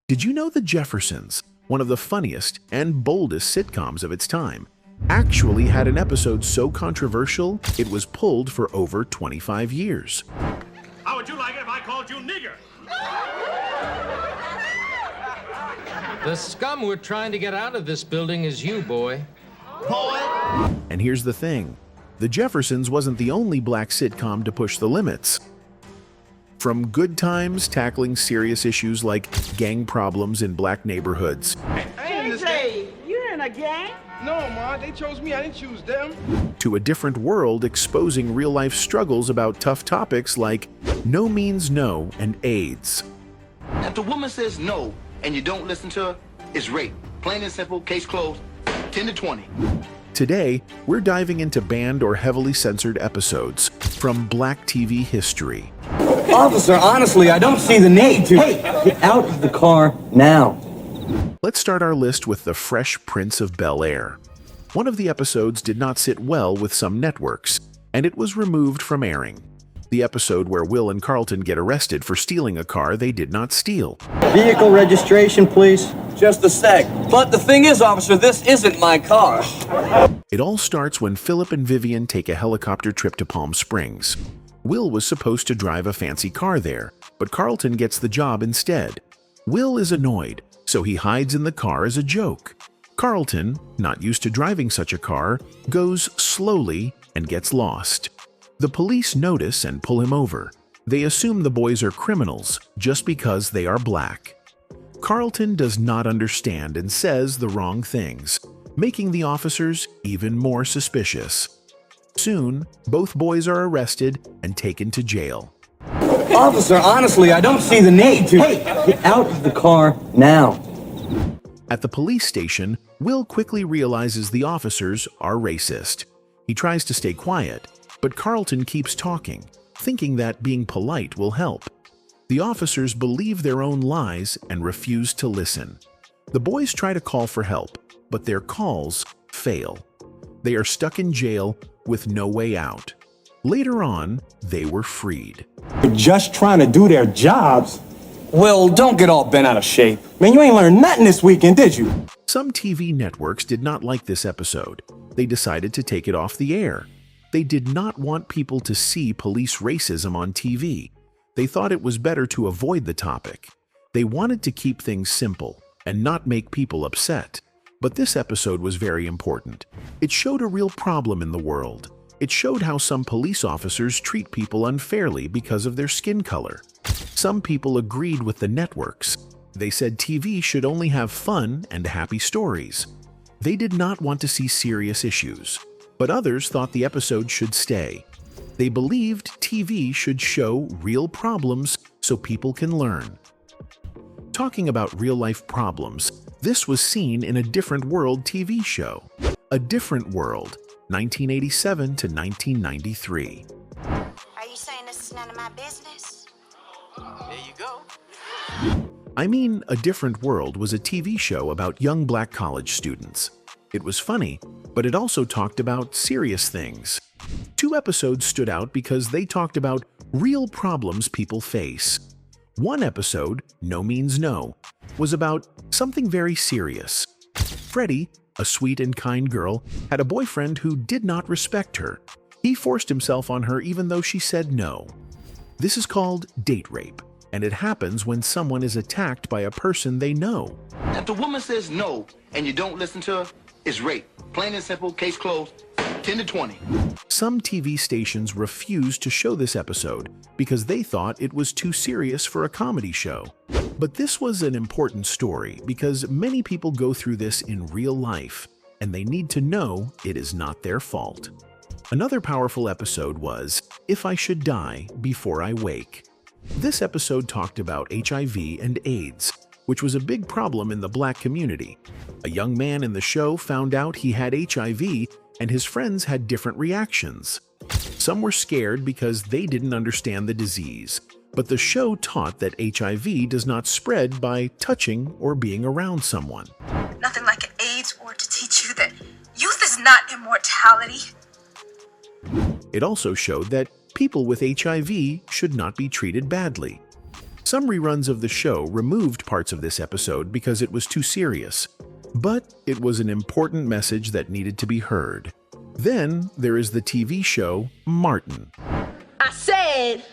Did you know the Jeffersons, one of the funniest and boldest sitcoms of its time, actually had an episode so controversial it was pulled for over 25 years? How would you like it if I called you nigger? The scum we're trying to get out of this building is you, boy. And here's the thing, the Jeffersons wasn't the only black sitcom to push the limits. From Good Times tackling serious issues like gang problems in black neighborhoods, JJ, you're in a gang? No, Ma, they chose me. I didn't choose them. to A Different World exposing real-life struggles about tough topics like no means no and AIDS. If the woman says no and you don't listen to her, it's rape. Plain and simple, case closed, 10 to 20. Today, we're diving into banned or heavily censored episodes from black TV history. Officer, honestly, I don't see the need to. Hey, get out of the car now. Let's start our list with The Fresh Prince of Bel-Air. One of the episodes did not sit well with some networks, and it was removed from airing. The episode where Will and Carlton get arrested for stealing a car they did not steal. Vehicle registration, please. Just a sec. But the thing is, officer, this isn't my car. It all starts when Philip and Vivian take a helicopter trip to Palm Springs. Will was supposed to drive a fancy car there, but Carlton gets the job instead. Will is annoyed, so he hides in the car as a joke. Carlton, not used to driving such a car, goes slowly and gets lost. The police notice and pull him over. They assume the boys are criminals just because they are black. Carlton does not understand and says the wrong things, making the officers even more suspicious. Soon, both boys are arrested and taken to jail. Officer, honestly, I don't see the need to. Hey, get out of the car now. At the police station, Will quickly realizes the officers are racist. He tries to stay quiet, but Carlton keeps talking, thinking that being polite will help. The officers believe their own lies and refuse to listen. The boys try to call for help, but their calls fail. They are stuck in jail with no way out. Later on, they were freed. They're just trying to do their jobs. Will, don't get all bent out of shape. Man, you ain't learned nothing this weekend, did you? Some TV networks did not like this episode. They decided to take it off the air. They did not want people to see police racism on TV. They thought it was better to avoid the topic. They wanted to keep things simple and not make people upset. But this episode was very important. It showed a real problem in the world. It showed how some police officers treat people unfairly because of their skin color. Some people agreed with the networks. They said TV should only have fun and happy stories. They did not want to see serious issues, but others thought the episode should stay. They believed TV should show real problems so people can learn. Talking about real-life problems, this was seen in A Different World TV show. A Different World, 1987 to 1993. Are you saying this is none of my business? There you go. I mean, A Different World was a TV show about young black college students. It was funny, but it also talked about serious things. 2 episodes stood out because they talked about real problems people face. One episode, No Means No, was about something very serious. Freddie, a sweet and kind girl, had a boyfriend who did not respect her. He forced himself on her even though she said no. This is called date rape, and it happens when someone is attacked by a person they know. If the woman says no and you don't listen to her, it's rape. Plain and simple, case closed, 10 to 20. Some TV stations refused to show this episode because they thought it was too serious for a comedy show. But this was an important story because many people go through this in real life, and they need to know it is not their fault. Another powerful episode was If I Should Die Before I Wake. This episode talked about HIV and AIDS, which was a big problem in the black community. A young man in the show found out he had HIV, and his friends had different reactions. Some were scared because they didn't understand the disease, but the show taught that HIV does not spread by touching or being around someone. Nothing like an AIDS war to teach you that youth is not immortality. It also showed that people with HIV should not be treated badly. Some reruns of the show removed parts of this episode because it was too serious, but it was an important message that needed to be heard. Then there is the TV show Martin. I said,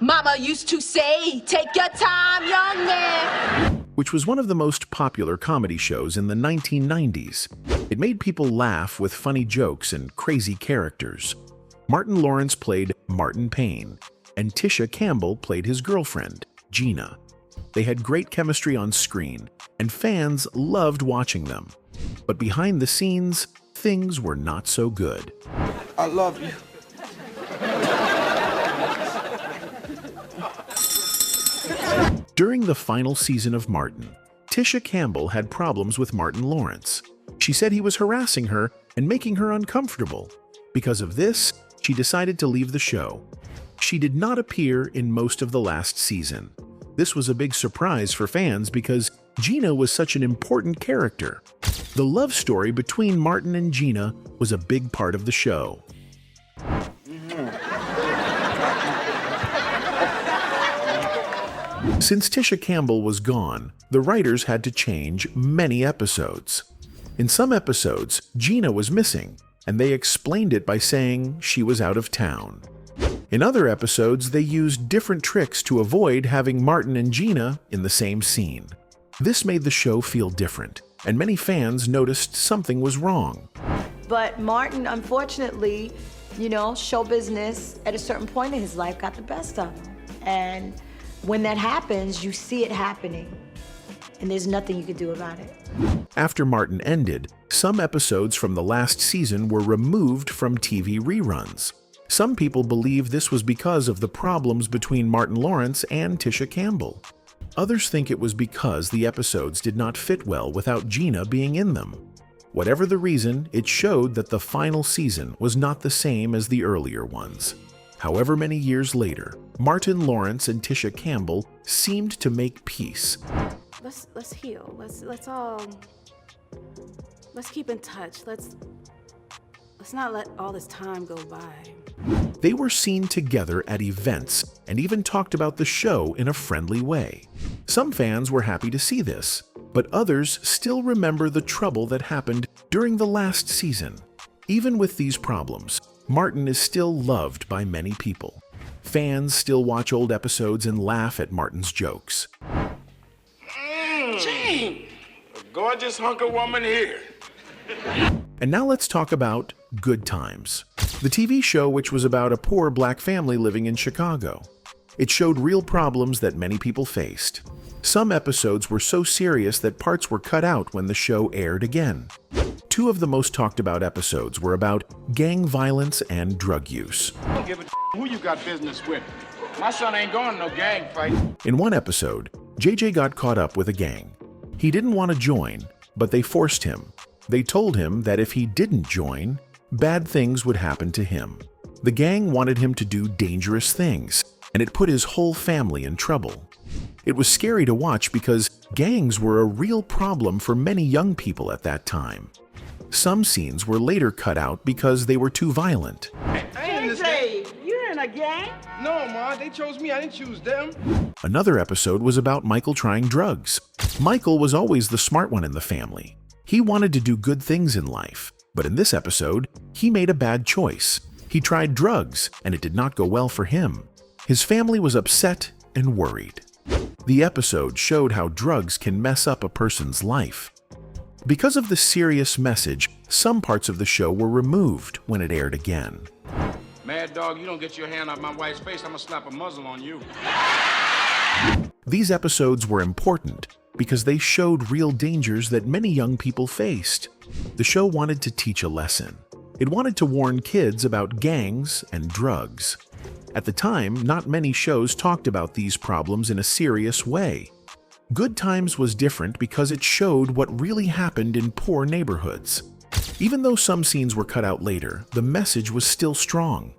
Mama used to say, take your time, young man. Which was one of the most popular comedy shows in the 1990s. It made people laugh with funny jokes and crazy characters. Martin Lawrence played Martin Payne, and Tisha Campbell played his girlfriend, Gina. They had great chemistry on screen, and fans loved watching them. But behind the scenes, things were not so good. I love you. During the final season of Martin, Tisha Campbell had problems with Martin Lawrence. She said he was harassing her and making her uncomfortable. Because of this, she decided to leave the show. She did not appear in most of the last season. This was a big surprise for fans because Gina was such an important character. The love story between Martin and Gina was a big part of the show. Since Tisha Campbell was gone, the writers had to change many episodes. In some episodes, Gina was missing, and they explained it by saying she was out of town. In other episodes, they used different tricks to avoid having Martin and Gina in the same scene. This made the show feel different, and many fans noticed something was wrong. But Martin, unfortunately, show business at a certain point in his life got the best of him. And when that happens, you see it happening, and there's nothing you can do about it. After Martin ended, some episodes from the last season were removed from TV reruns. Some people believe this was because of the problems between Martin Lawrence and Tisha Campbell. Others think it was because the episodes did not fit well without Gina being in them. Whatever the reason, it showed that the final season was not the same as the earlier ones. However many years later, Martin Lawrence and Tisha Campbell seemed to make peace. Let's heal. Let's keep in touch. Let's not let all this time go by. They were seen together at events and even talked about the show in a friendly way. Some fans were happy to see this, but others still remember the trouble that happened during the last season. Even with these problems, Martin is still loved by many people. Fans still watch old episodes and laugh at Martin's jokes. Gene, a gorgeous hunk of woman here. And now let's talk about Good Times, the TV show which was about a poor black family living in Chicago. It showed real problems that many people faced. Some episodes were so serious that parts were cut out when the show aired again. Two of the most talked about episodes were about gang violence and drug use. Don't give a who you got business with. My son ain't going to no gang fight. In one episode, JJ got caught up with a gang. He didn't want to join, but they forced him. They told him that if he didn't join, bad things would happen to him. The gang wanted him to do dangerous things, and it put his whole family in trouble. It was scary to watch because gangs were a real problem for many young people at that time. Some scenes were later cut out because they were too violent. JJ, you in a gang? No, Ma, they chose me. I didn't choose them. Another episode was about Michael trying drugs. Michael was always the smart one in the family. He wanted to do good things in life, but in this episode, he made a bad choice. He tried drugs, and it did not go well for him. His family was upset and worried. The episode showed how drugs can mess up a person's life. Because of the serious message, some parts of the show were removed when it aired again. Mad dog, you don't get your hand off my wife's face, I'm gonna slap a muzzle on you. These episodes were important because they showed real dangers that many young people faced. The show wanted to teach a lesson. It wanted to warn kids about gangs and drugs. At the time, not many shows talked about these problems in a serious way. Good Times was different because it showed what really happened in poor neighborhoods. Even though some scenes were cut out later, the message was still strong.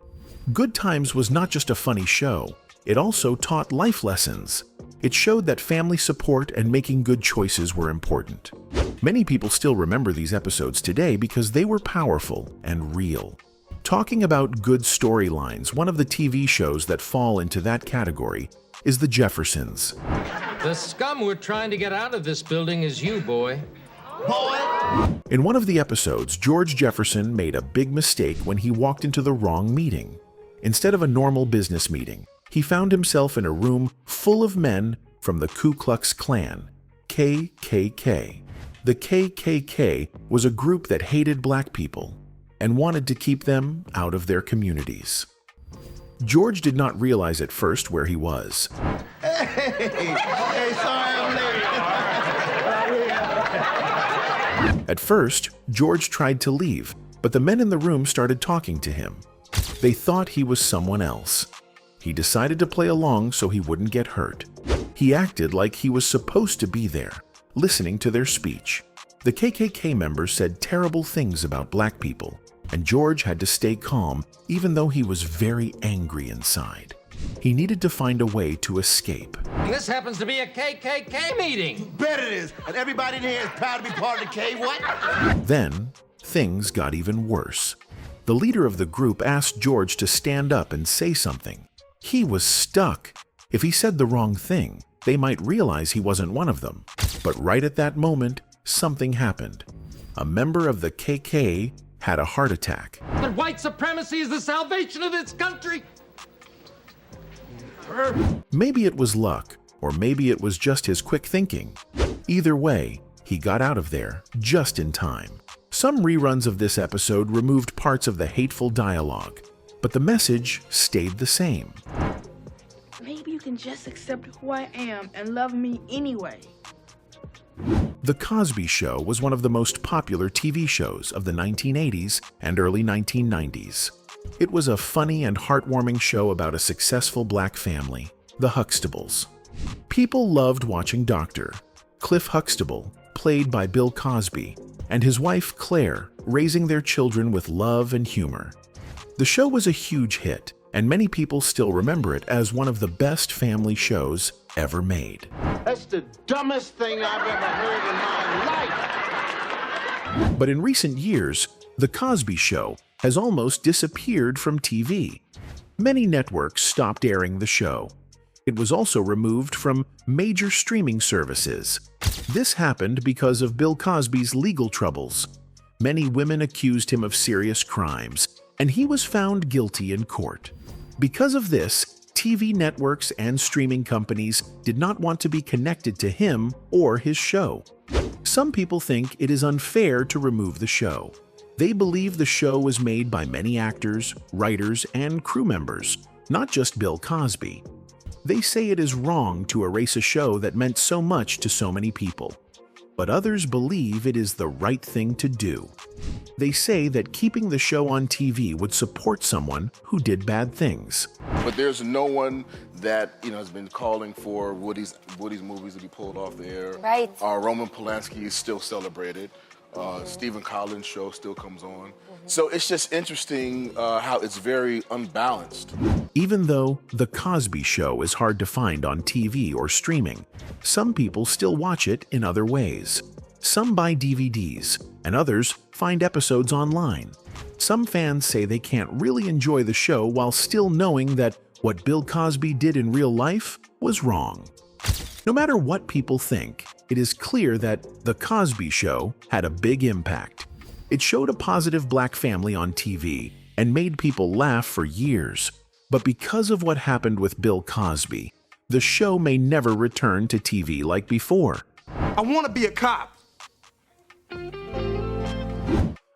Good Times was not just a funny show, it also taught life lessons. It showed that family support and making good choices were important. Many people still remember these episodes today because they were powerful and real. Talking about good storylines, one of the TV shows that fall into that category is the Jeffersons. The scum we're trying to get out of this building is you, boy. In one of the episodes, George Jefferson made a big mistake when he walked into the wrong meeting. Instead of a normal business meeting, he found himself in a room full of men from the Ku Klux Klan, KKK. The KKK was a group that hated black people and wanted to keep them out of their communities. George did not realize at first where he was. At first, George tried to leave, but the men in the room started talking to him. They thought he was someone else. He decided to play along so he wouldn't get hurt. He acted like he was supposed to be there, listening to their speech. The KKK members said terrible things about black people, and George had to stay calm even though he was very angry inside. He needed to find a way to escape. This happens to be a KKK meeting. Bet it is. And everybody in here is proud to be part of the K what? Then, things got even worse. The leader of the group asked George to stand up and say something. He was stuck. If he said the wrong thing, they might realize he wasn't one of them. But right at that moment, something happened. A member of the KK had a heart attack. That white supremacy is the salvation of this country. Maybe it was luck, or maybe it was just his quick thinking. Either way, he got out of there just in time. Some reruns of this episode removed parts of the hateful dialogue, but the message stayed the same. Maybe you can just accept who I am and love me anyway. The Cosby Show was one of the most popular TV shows of the 1980s and early 1990s. It was a funny and heartwarming show about a successful black family, the Huxtables. People loved watching Dr. Cliff Huxtable, played by Bill Cosby, and his wife Claire, raising their children with love and humor. The show was a huge hit, and many people still remember it as one of the best family shows ever made. That's the dumbest thing I've ever heard in my life. But in recent years, The Cosby Show has almost disappeared from TV. Many networks stopped airing the show. It was also removed from major streaming services. This happened because of Bill Cosby's legal troubles. Many women accused him of serious crimes, and he was found guilty in court. Because of this, TV networks and streaming companies did not want to be connected to him or his show. Some people think it is unfair to remove the show. They believe the show was made by many actors, writers, and crew members, not just Bill Cosby. They say it is wrong to erase a show that meant so much to so many people. But others believe it is the right thing to do. They say that keeping the show on TV would support someone who did bad things. But there's no one that has been calling for Woody's movies to be pulled off the air. Right. Roman Polanski is still celebrated. Stephen Collins' show still comes on. So it's just interesting how it's very unbalanced. Even though The Cosby Show is hard to find on TV or streaming, some people still watch it in other ways. Some buy DVDs, and others find episodes online. Some fans say they can't really enjoy the show while still knowing that what Bill Cosby did in real life was wrong. No matter what people think, it is clear that The Cosby Show had a big impact. It showed a positive black family on TV and made people laugh for years. But because of what happened with Bill Cosby, the show may never return to TV like before. I want to be a cop.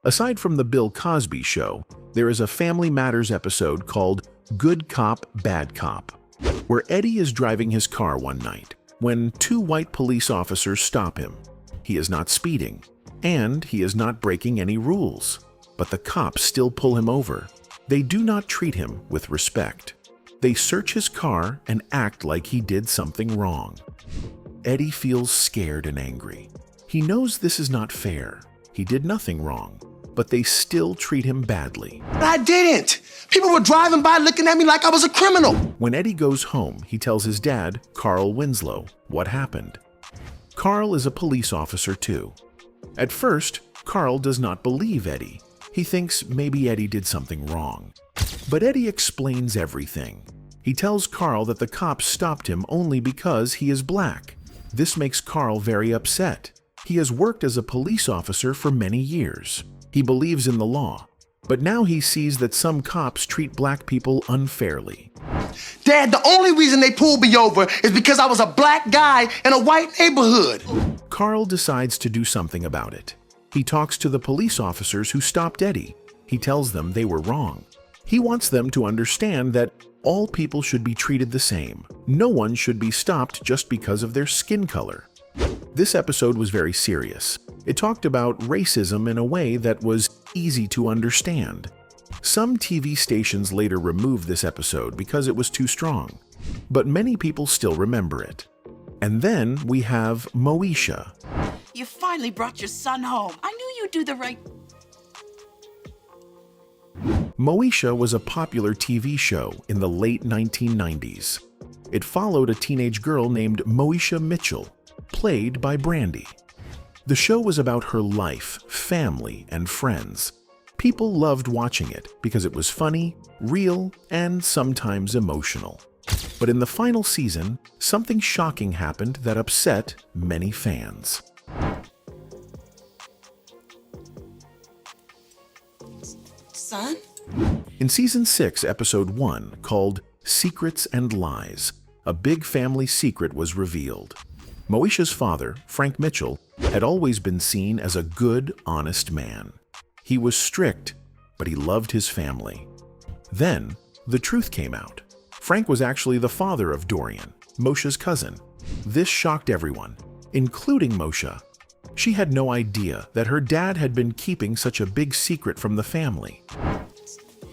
Aside from The Bill Cosby Show, there is a Family Matters episode called Good Cop, Bad Cop, where Eddie is driving his car one night when two white police officers stop him. He is not speeding, and he is not breaking any rules, but the cops still pull him over. They do not treat him with respect. They search his car and act like he did something wrong. Eddie feels scared and angry. He knows this is not fair. He did nothing wrong, but they still treat him badly. I didn't. People were driving by looking at me like I was a criminal. When Eddie goes home, he tells his dad, Carl Winslow, what happened. Carl is a police officer too. At first, Carl does not believe Eddie. He thinks maybe Eddie did something wrong. But Eddie explains everything. He tells Carl that the cops stopped him only because he is black. This makes Carl very upset. He has worked as a police officer for many years. He believes in the law, but now he sees that some cops treat black people unfairly. Dad, the only reason they pulled me over is because I was a black guy in a white neighborhood. Carl decides to do something about it. He talks to the police officers who stopped Eddie. He tells them they were wrong. He wants them to understand that all people should be treated the same. No one should be stopped just because of their skin color. This episode was very serious. It talked about racism in a way that was easy to understand. Some TV stations later removed this episode because it was too strong, but many people still remember it. And then we have Moesha. You finally brought your son home. I knew you'd do the right... Moesha was a popular TV show in the late 1990s. It followed a teenage girl named Moesha Mitchell, played by Brandy. The show was about her life, family, and friends. People loved watching it because it was funny, real, and sometimes emotional. But in the final season, something shocking happened that upset many fans. Son? In Season 6, Episode 1, called Secrets and Lies, a big family secret was revealed. Moesha's father, Frank Mitchell, had always been seen as a good, honest man. He was strict, but he loved his family. Then, the truth came out. Frank was actually the father of Dorian, Moesha's cousin. This shocked everyone, including Moesha. She had no idea that her dad had been keeping such a big secret from the family.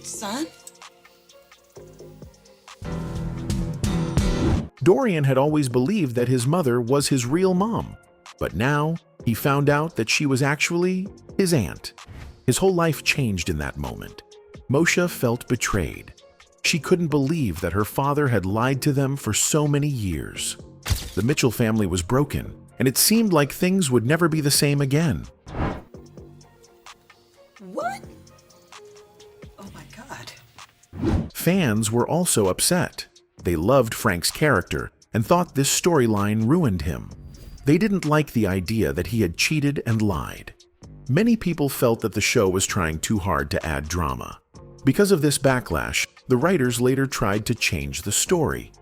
Son? Dorian had always believed that his mother was his real mom, but now he found out that she was actually his aunt. His whole life changed in that moment. Moesha felt betrayed. She couldn't believe that her father had lied to them for so many years. The Mitchell family was broken, and it seemed like things would never be the same again. What? Oh my God. Fans were also upset. They loved Frank's character and thought this storyline ruined him. They didn't like the idea that he had cheated and lied. Many people felt that the show was trying too hard to add drama. Because of this backlash, the writers later tried to change the story.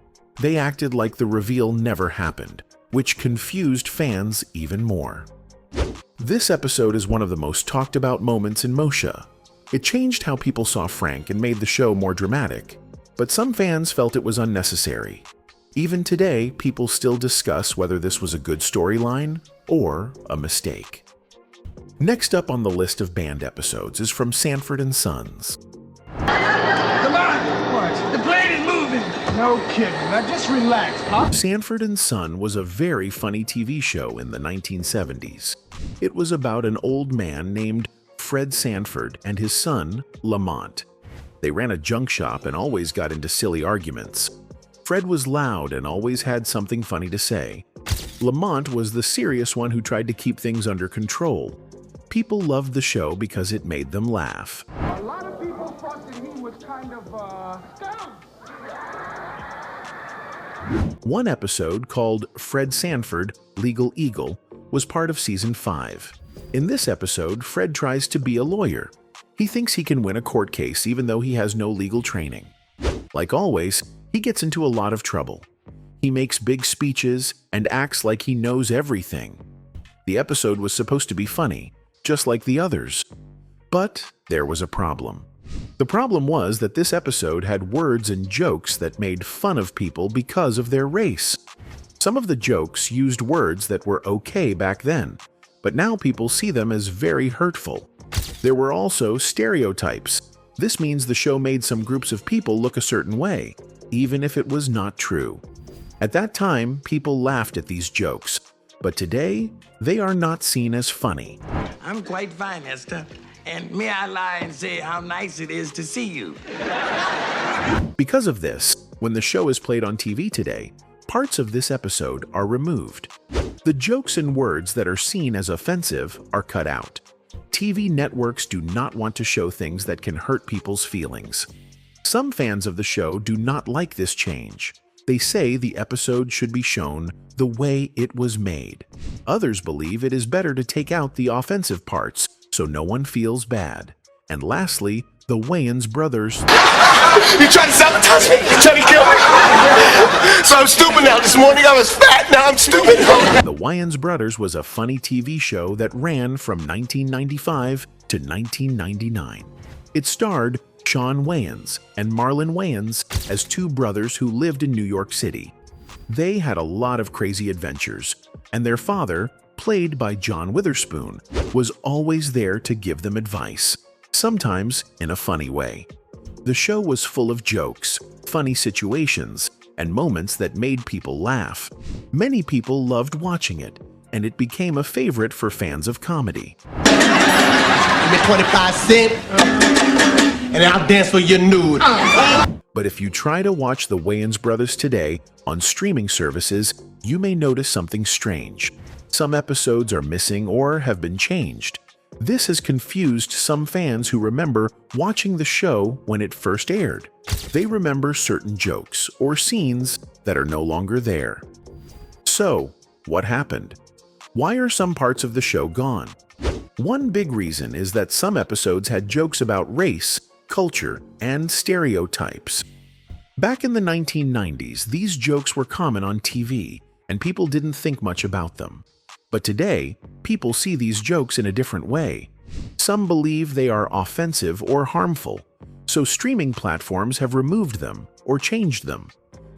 They acted like the reveal never happened, which confused fans even more. This episode is one of the most talked about moments in Moesha. It changed how people saw Frank and made the show more dramatic, but some fans felt it was unnecessary. Even today, people still discuss whether this was a good storyline or a mistake. Next up on the list of banned episodes is from Sanford and Sons. Come on! What? The plane is moving! No kidding. Now just relax, huh? Sanford and Son was a very funny TV show in the 1970s. It was about an old man named Fred Sanford and his son, Lamont. They ran a junk shop and always got into silly arguments. Fred was loud and always had something funny to say. Lamont was the serious one who tried to keep things under control. People loved the show because it made them laugh. A lot of people thought that he was kind of, scum. One episode called Fred Sanford, Legal Eagle was part of Season 5. In this episode, Fred tries to be a lawyer. He thinks he can win a court case even though he has no legal training. Like always, he gets into a lot of trouble. He makes big speeches and acts like he knows everything. The episode was supposed to be funny, just like the others. But there was a problem. The problem was that this episode had words and jokes that made fun of people because of their race. Some of the jokes used words that were okay back then, but now people see them as very hurtful. There were also stereotypes. This means the show made some groups of people look a certain way, even if it was not true. At that time, people laughed at these jokes, but today, they are not seen as funny. I'm quite fine, Esther. And may I lie and say how nice it is to see you. Because of this, when the show is played on TV today, parts of this episode are removed. The jokes and words that are seen as offensive are cut out. TV networks do not want to show things that can hurt people's feelings. Some fans of the show do not like this change. They say the episode should be shown the way it was made. Others believe it is better to take out the offensive parts so no one feels bad. And lastly, the Wayans brothers. You trying to sabotage me? You trying to kill me? So I'm stupid now. This morning I was fat, now I'm stupid. The Wayans brothers was a funny TV show that ran from 1995 to 1999. It starred Shawn Wayans and Marlon Wayans as two brothers who lived in New York City. They had a lot of crazy adventures, and their father, played by John Witherspoon, was always there to give them advice, sometimes in a funny way. The show was full of jokes, funny situations, and moments that made people laugh. Many people loved watching it, and it became a favorite for fans of comedy. Give me 25 cents, and I'll dance for your nude. But if you try to watch the Wayans brothers today on streaming services, you may notice something strange. Some episodes are missing or have been changed. This has confused some fans who remember watching the show when it first aired. They remember certain jokes or scenes that are no longer there. So, what happened? Why are some parts of the show gone? One big reason is that some episodes had jokes about race, culture, and stereotypes. Back in the 1990s, these jokes were common on TV, and people didn't think much about them. But today, people see these jokes in a different way. Some believe they are offensive or harmful, so streaming platforms have removed them or changed them.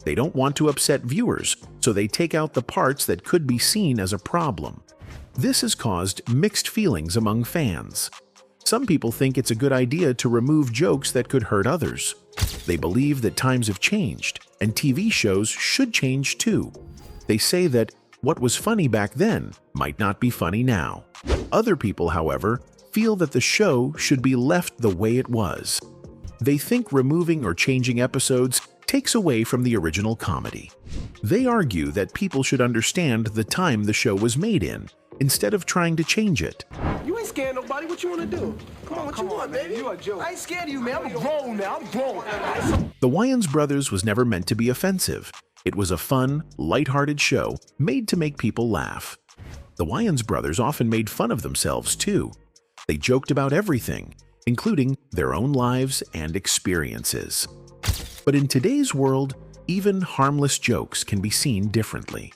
They don't want to upset viewers, so they take out the parts that could be seen as a problem. This has caused mixed feelings among fans. Some people think it's a good idea to remove jokes that could hurt others. They believe that times have changed, and TV shows should change too. They say that what was funny back then might not be funny now. Other people, however, feel that the show should be left the way it was. They think removing or changing episodes takes away from the original comedy. They argue that people should understand the time the show was made in, instead of trying to change it. You ain't scared nobody. What you want to do? Come on, what you want, baby? You a joke. I ain't scared of you, man. I'm grown now. I'm grown. The Wayans brothers was never meant to be offensive. It was a fun, lighthearted show made to make people laugh. The Wayans brothers often made fun of themselves, too. They joked about everything, including their own lives and experiences. But in today's world, even harmless jokes can be seen differently.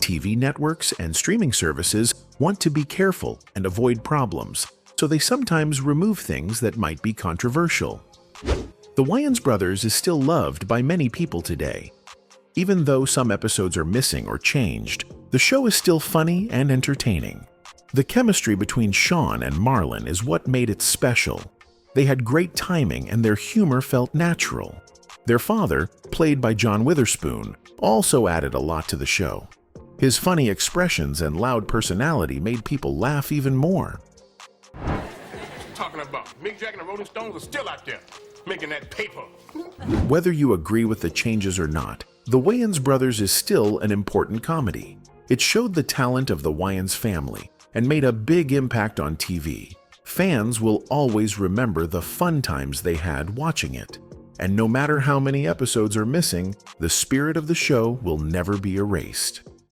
TV networks and streaming services want to be careful and avoid problems, so they sometimes remove things that might be controversial. The Wayans brothers is still loved by many people today. Even though some episodes are missing or changed, the show is still funny and entertaining. The chemistry between Shawn and Marlon is what made it special. They had great timing and their humor felt natural. Their father, played by John Witherspoon, also added a lot to the show. His funny expressions and loud personality made people laugh even more. Talking about Mick Jagger and the Rolling Stones are still out there making that paper. Whether you agree with the changes or not, The Wayans brothers is still an important comedy. It showed the talent of the Wayans family and made a big impact on TV. Fans will always remember the fun times they had watching it. And no matter how many episodes are missing, the spirit of the show will never be erased.